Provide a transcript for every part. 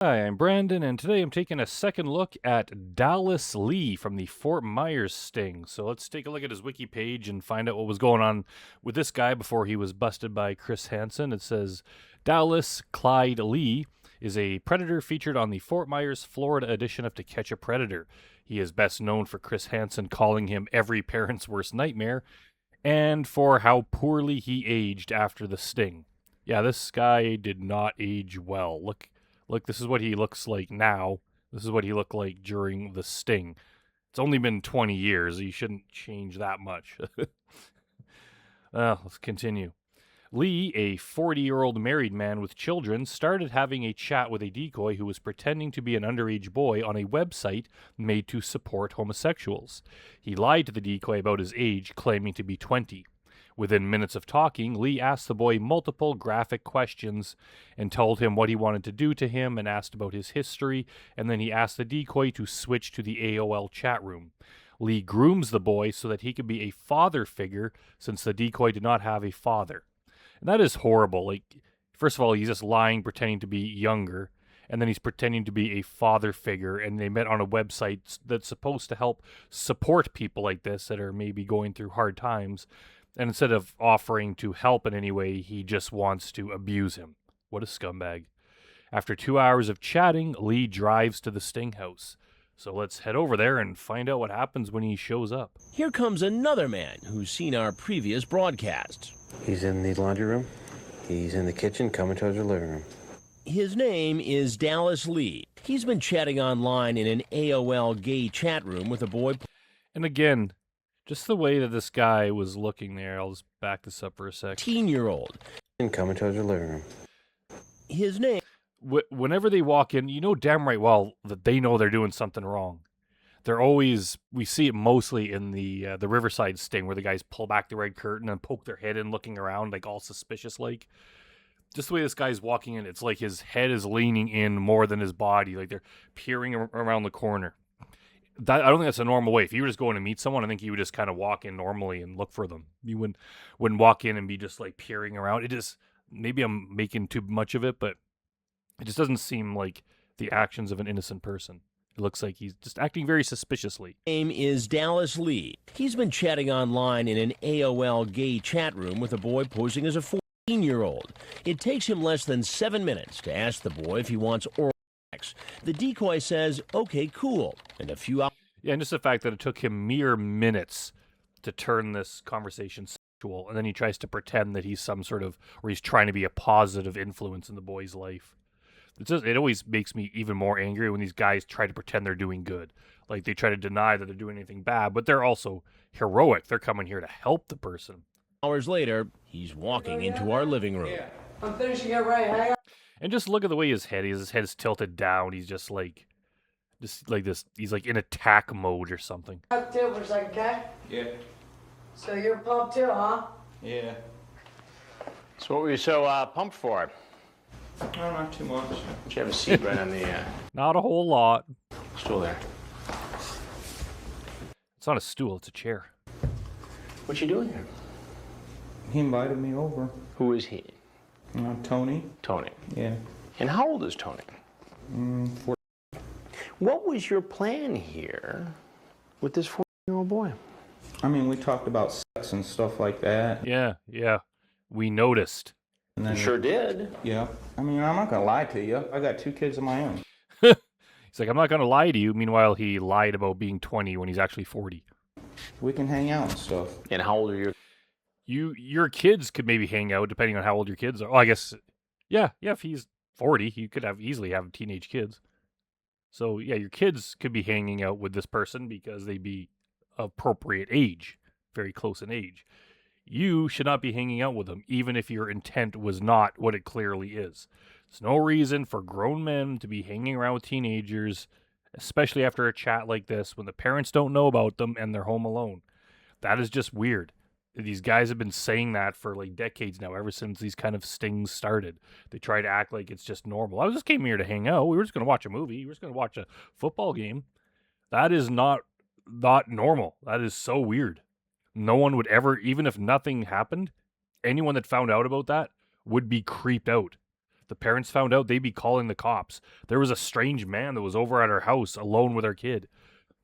Hi, I'm Brandon, and today I'm taking a second look at Dallas Lee from the Fort Myers sting. So let's take a look at his wiki page and find out what was going on with this guy before he was busted by Chris Hansen. It says Dallas Clyde Lee is a predator featured on the Fort Myers, Florida edition of To Catch a Predator. He is best known for Chris Hansen calling him every parent's worst nightmare and for how poorly he aged after the sting. Yeah, this guy did not age well. Look, this is what he looks like now. This is what he looked like during the sting. It's only been 20 years. He shouldn't change that much. Let's continue. Lee, a 40-year-old married man with children, started having a chat with a decoy who was pretending to be an underage boy on a website made to support homosexuals. He lied to the decoy about his age, claiming to be 20. Within minutes of talking, Lee asked the boy multiple graphic questions and told him what he wanted to do to him and asked about his history, and then he asked the decoy to switch to the AOL chat room. Lee grooms the boy so that he could be a father figure since the decoy did not have a father. And that is horrible. Like, first of all, he's just lying, pretending to be younger, and then he's pretending to be a father figure, and they met on a website that's supposed to help support people like this that are maybe going through hard times. And instead of offering to help in any way, he just wants to abuse him. What a scumbag. After 2 hours of chatting, Lee drives to the sting house. So let's head over there and find out what happens when he shows up. Here comes another man who's seen our previous broadcast. He's in the laundry room. He's in the kitchen, coming towards the living room. His name is Dallas Lee. He's been chatting online in an AOL gay chat room with a boy. And again, just the way that this guy was looking there, I'll just back this up for a sec. 18-year-old. And coming towards the living room. His name. Whenever they walk in, you know damn right well that they know they're doing something wrong. They're always, we see it mostly in the Riverside sting where the guys pull back the red curtain and poke their head in looking around like all suspicious like. Just the way this guy's walking in, it's like his head is leaning in more than his body. Like they're peering around the corner. I don't think that's a normal way. If you were just going to meet someone, I think you would just kind of walk in normally and look for them. You wouldn't walk in and be just like peering around. It just, maybe I'm making too much of it, but it just doesn't seem like the actions of an innocent person. It looks like he's just acting very suspiciously. Name is Dallas Lee. He's been chatting online in an AOL gay chat room with a boy posing as a 14-year-old. It takes him less than 7 minutes to ask the boy if he wants oral sex. The decoy says, okay, cool. And a few hours. Yeah, and just the fact that it took him mere minutes to turn this conversation sexual, and then he tries to pretend that he's some sort of, or he's trying to be a positive influence in the boy's life. It always makes me even more angry when these guys try to pretend they're doing good. Like, they try to deny that they're doing anything bad, but they're also heroic. They're coming here to help the person. Hours later, he's walking into our living room. Yeah. I'm finishing it right. Hang on. And just look at the way his head is. His head is tilted down. He's just like this. He's like in attack mode or something. Up till for a second, okay? Yeah. So you're pumped too, huh? Yeah. So what were you so pumped for? No, not too much. Did you have a seat right on the Not a whole lot. stool there? It's not a stool. It's a chair. What you doing here? He invited me over. Who is he? Tony. Tony. Yeah. And how old is Tony? 4. What was your plan here with this 14-year-old boy? I mean, we talked about sex and stuff like that. Yeah. We noticed. And You then sure did. Yeah. I mean, I'm not gonna lie to you. I got 2 kids of my own. He's like, I'm not going to lie to you. Meanwhile, he lied about being 20 when he's actually 40. We can hang out and stuff. And how old are you? Your kids could maybe hang out depending on how old your kids are. Oh, I guess, yeah. If he's 40, you could easily have teenage kids. So yeah, your kids could be hanging out with this person because they'd be appropriate age, very close in age. You should not be hanging out with them, even if your intent was not what it clearly is. There's no reason for grown men to be hanging around with teenagers, especially after a chat like this, when the parents don't know about them and they're home alone. That is just weird. These guys have been saying that for like decades now, ever since these kind of stings started. They try to act like it's just normal. I just came here to hang out. We were just going to watch a movie. We were just going to watch a football game. That is not normal. That is so weird. No one would ever, even if nothing happened, anyone that found out about that would be creeped out. The parents found out, they'd be calling the cops. There was a strange man that was over at our house alone with our kid.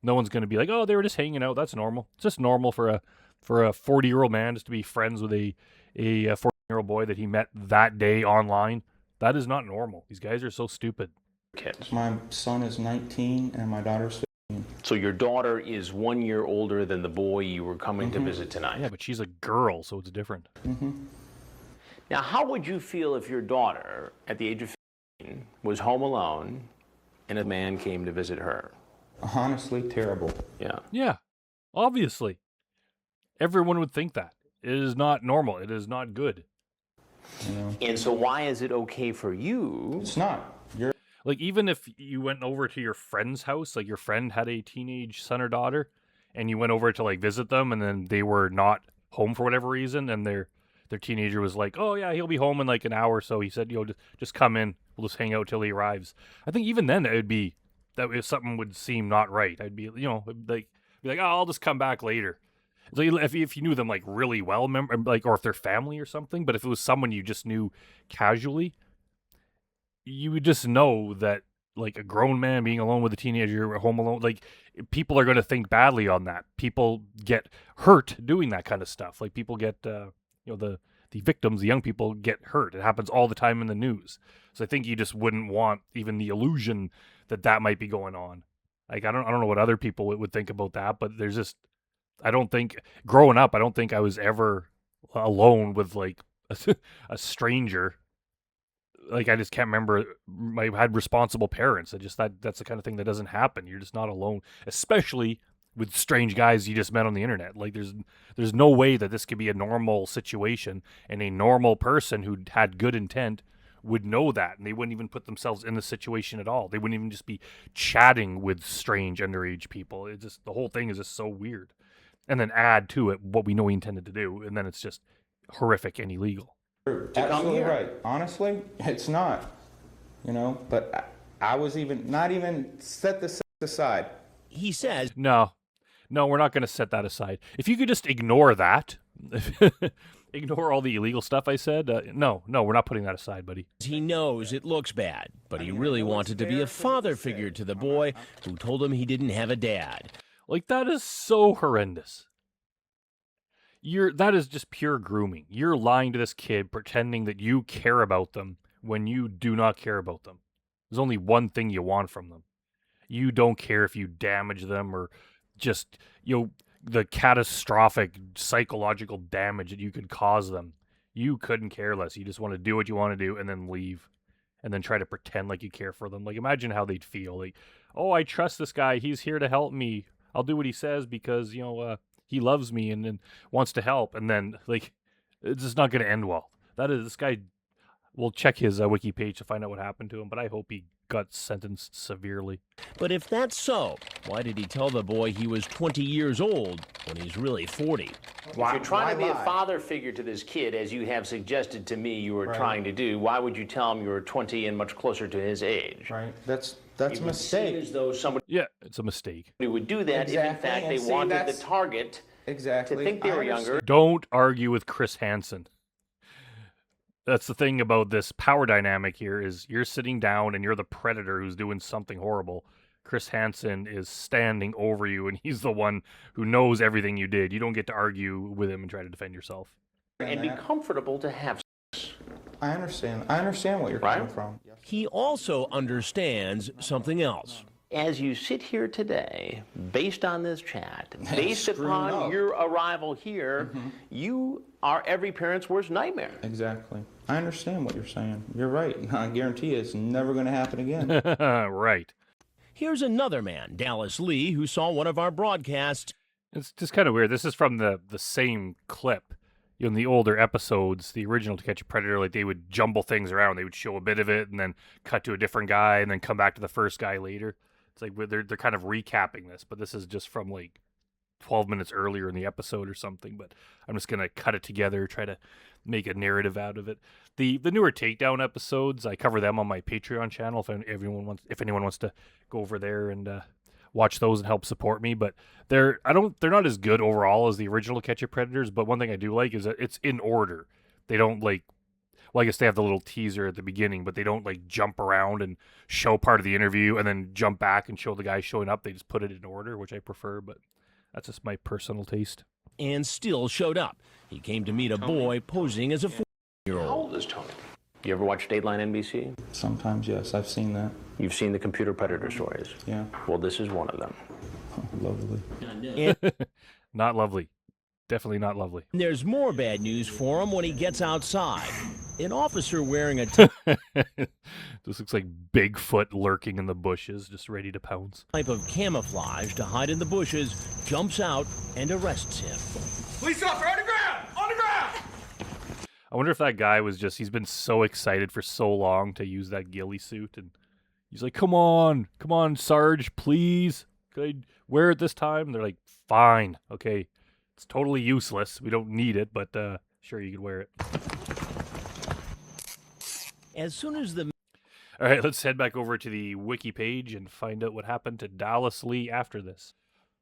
No one's going to be like, oh, they were just hanging out. That's normal. It's just normal for a 40-year-old man just to be friends with a 14-year-old boy that he met that day online. That is not normal. These guys are so stupid. Kids. My son is 19 and my daughter's 15. So your daughter is 1 year older than the boy you were coming to visit tonight. Yeah, but she's a girl, so it's different. Now, how would you feel if your daughter, at the age of 15, was home alone and a man came to visit her? Honestly, terrible. Yeah. Yeah, obviously. Everyone would think that. It is not normal. It is not good. You know, And so why is it okay for you? it's not. You're Like, even if you went over to your friend's house, like your friend had a teenage son or daughter, and you went over to like visit them, and then they were not home for whatever reason, and their teenager was like, oh yeah, he'll be home in like an hour, so he said, just come in, we'll just hang out till he arrives. I think even then it would be, that if something would seem not right, I'd be, like, oh, I'll just come back later. So if you knew them like really well, or if they're family or something, but if it was someone you just knew casually, you would just know that, like, a grown man being alone with a teenager at home alone, like, people are going to think badly on that. People get hurt doing that kind of stuff. Like, people get, the victims, the young people get hurt. It happens all the time in the news. So I think you just wouldn't want even the illusion that might be going on. Like, I don't know what other people would think about that, but there's just, I don't think, growing up, I don't think I was ever alone with, like, a stranger. Like, I just can't remember I had responsible parents. That's the kind of thing that doesn't happen. You're just not alone, especially with strange guys you just met on the internet. Like, there's no way that this could be a normal situation, and a normal person who had good intent would know that, and they wouldn't even put themselves in the situation at all. They wouldn't even just be chatting with strange underage people. It just, the whole thing is just so weird. And then add to it what we know he intended to do, and then it's just horrific and illegal. absolutely right. Honestly, it's not. But I was not even set this aside. He says No, we're not going to set that aside. If you could just ignore that, ignore all the illegal stuff I said, no, we're not putting that aside, buddy. he knows it looks bad, but he really wanted to be a father figure to the boy who told him he didn't have a dad. Like, that is so horrendous. That is just pure grooming. You're lying to this kid, pretending that you care about them when you do not care about them. There's only one thing you want from them. You don't care if you damage them or just, the catastrophic psychological damage that you could cause them. You couldn't care less. You just want to do what you want to do and then leave. And then try to pretend like you care for them. Like, imagine how they'd feel. Like, oh, I trust this guy. He's here to help me. I'll do what he says because, he loves me and wants to help. And then, like, it's just not going to end well. This guy, we'll check his wiki page to find out what happened to him, but I hope he got sentenced severely. But if that's so, why did he tell the boy he was 20 years old when he's really 40? If you're trying to be a father figure to this kid, as you have suggested to me you were trying to do, why would you tell him you were 20 and much closer to his age? Right. That's a It would mistake. seem as though somebody Yeah, it's a mistake. would do that if, in Exactly, fact, they and see, wanted the that's- target Exactly. to think they I were understand. younger. Don't argue with Chris Hansen. That's the thing about this power dynamic here is you're sitting down and you're the predator who's doing something horrible. Chris Hansen is standing over you, and he's the one who knows everything you did. You don't get to argue with him and try to defend yourself. and be comfortable to have. I understand. I understand what you're coming from. He also understands something else. As you sit here today, based on this chat, based Screwing upon up. your arrival here, you are every parent's worst nightmare. Exactly. I understand what you're saying. You're right. I guarantee it's never going to happen again. Right. Here's another man, Dallas Lee, who saw one of our broadcasts. It's just kind of weird. This is from the same clip. In the older episodes, the original To Catch a Predator, like, they would jumble things around. They would show a bit of it and then cut to a different guy and then come back to the first guy later. It's like they're kind of recapping this, but this is just from like 12 minutes earlier in the episode or something. But I'm just gonna cut it together, try to make a narrative out of it. The newer Takedown episodes, I cover them on my Patreon channel. If anyone wants to go over there and watch those and help support me, but they're not as good overall as the original Catch a Predators. But one thing I do like is that it's in order. They don't Well, I guess they have the little teaser at the beginning, but they don't like jump around and show part of the interview and then jump back and show the guy showing up. They just put it in order, which I prefer, but that's just my personal taste. And still showed up. He came to meet a boy posing as a 14-year-old. How old is Tony? You ever watch Dateline NBC? Sometimes, yes, I've seen that. You've seen the computer predator stories? Yeah. Well, this is one of them. Lovely. Not lovely. Definitely not lovely. And there's more bad news for him when he gets outside. An officer wearing a This looks like Bigfoot lurking in the bushes, just ready to pounce. type of camouflage to hide in the bushes jumps out and arrests him. Police officer, on the ground! On the ground! I wonder if that guy was just, he's been so excited for so long to use that ghillie suit, and he's like, come on, Sarge, please. Could I wear it this time? And they're like, fine, okay. It's totally useless. We don't need it, but sure, you could wear it. As soon as the All right, let's head back over to the wiki page and find out what happened to Dallas Lee after this.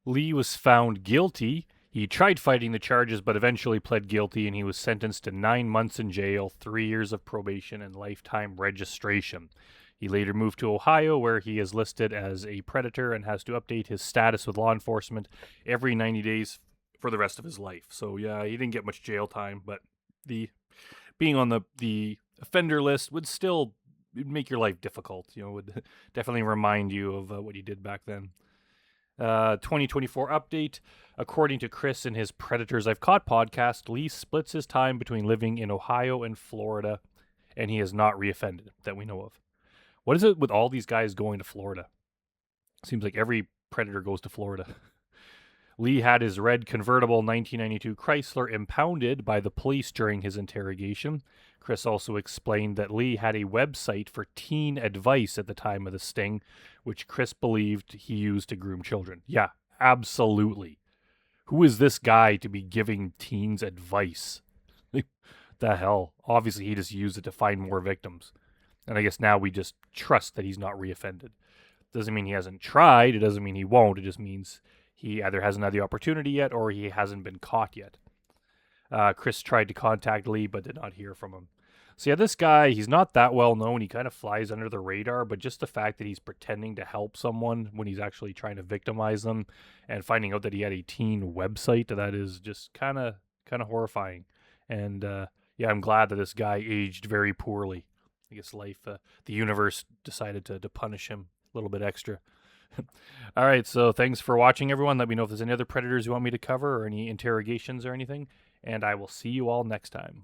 Lee was found guilty. He tried fighting the charges, but eventually pled guilty, and he was sentenced to 9 months in jail, 3 years of probation, and lifetime registration. He later moved to Ohio, where he is listed as a predator and has to update his status with law enforcement every 90 days for the rest of his life. So yeah, he didn't get much jail time, but the being on the offender list would still make your life difficult. You know, would definitely remind you of what he did back then. 2024 update. According to Chris in his Predators I've Caught podcast, Lee splits his time between living in Ohio and Florida, and he has not reoffended that we know of. What is it with all these guys going to Florida? Seems like every predator goes to Florida. Lee had his red convertible 1992 Chrysler impounded by the police during his interrogation. Chris also explained that Lee had a website for teen advice at the time of the sting, which Chris believed he used to groom children. Yeah, absolutely. Who is this guy to be giving teens advice? The hell? Obviously, he just used it to find more victims. And I guess now we just trust that he's not reoffended. Doesn't mean he hasn't tried. It doesn't mean he won't. It just means he either hasn't had the opportunity yet or he hasn't been caught yet. Chris tried to contact Lee but did not hear from him. So yeah, this guy, he's not that well known. He kind of flies under the radar, but just the fact that he's pretending to help someone when he's actually trying to victimize them and finding out that he had a teen website, that is just kind of horrifying. And yeah, I'm glad that this guy aged very poorly. I guess the universe decided to punish him a little bit extra. All right, so thanks for watching, everyone. Let me know if there's any other predators you want me to cover or any interrogations or anything, and I will see you all next time.